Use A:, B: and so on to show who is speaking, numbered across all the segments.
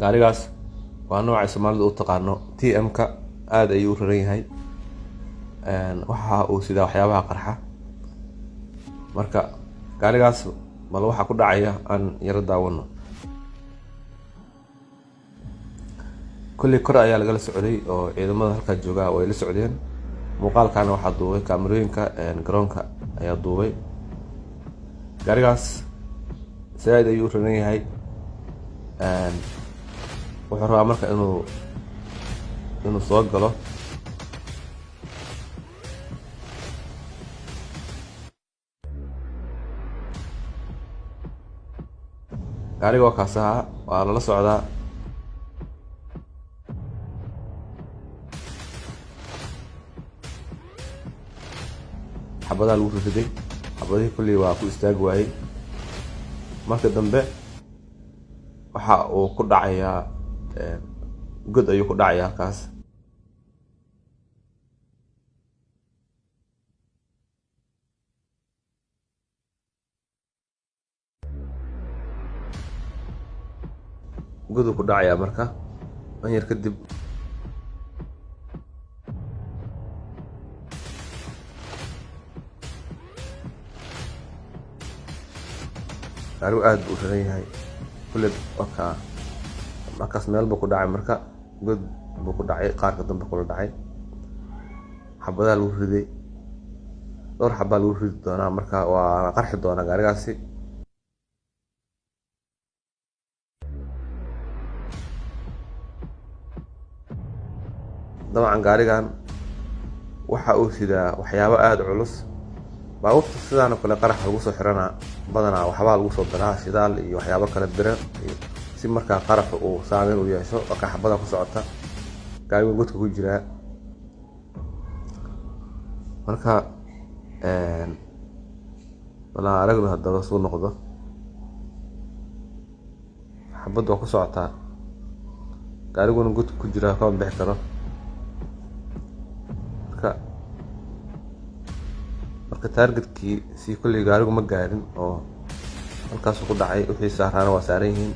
A: gaarigaas waa nooca Soomaalidu u taqaano TM-ka aad ayuu u raran yahay waxa uu sida waxyaabaha qarxa marka gaarigaas mal waxa ku dhacaya aan yara daawano kulli kor ayaa laga socday oo ciidamada halka jooga way la socdeen muuqaalkan waxa duubay kaamirooyinka garoonka ayaa duubay gaarigaas saad ayuu u raran yahay wuxuu rabaa marka inuu soo galo gaariga waa kaasaha waa lala socdaa xabadaha lagu riday xabadihii kulli waa ku istaagi waayey marka dambe waxa uu ku dhacayaa god ayuu ku dhacayaa halkaas god uu ku dhacayaa marka an yar kadib gaarigu aad buu u raran yahay kulli markaas meel buu ku dhacay marka god buu ku dhacay qaarka dambe kula dhacay xabadaha lagu riday dhowr xabaa lagu ridi doonaa marka waa qarxi doonaa gaarigaasi dabcan gaarigan waxa uu sidaa waxyaabo aad culus baabuurta sidaan oo kale qarax lagu soo xiranaa badanaa waxbaa lagu soo daraa shidaal iyo waxyaabo kale bira si markaa qaraxa uu saameyn u yeesho marka xabada ku socota gaariga godka ku jiraa marka wala aragno hadaba soo noqdo xabadu waa ku socotaa gaariguna godka ku jiraa kama bixi karo marka targetkii si kulli gaarigu ma gaarin oo halkaas ku dhacay wixii saarana waa saaran yihiin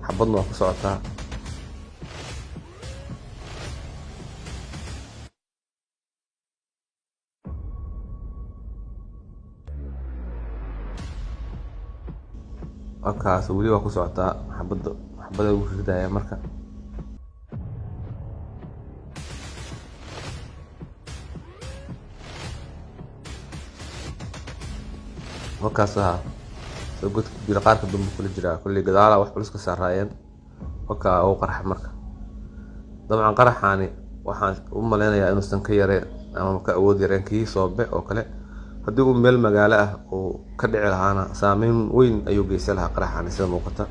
A: xabadna waa ku socotaa halkaas weli waa ku socotaa xabada ugu ridaya marka halkaas soo godka jira qaarka dambe kula jira kulli gadaala wax culus ka saarayeen halka uu qarxa marka dabcan qaraxaani waxaan u maleynayaa inuusan ka yareen ama ka awood yareen kii soobe oo kale haddii uu meel magaalo ah oo ka dhici lahaana saameyn weyn ayuu geysan lahaa qaraxaani sida muuqata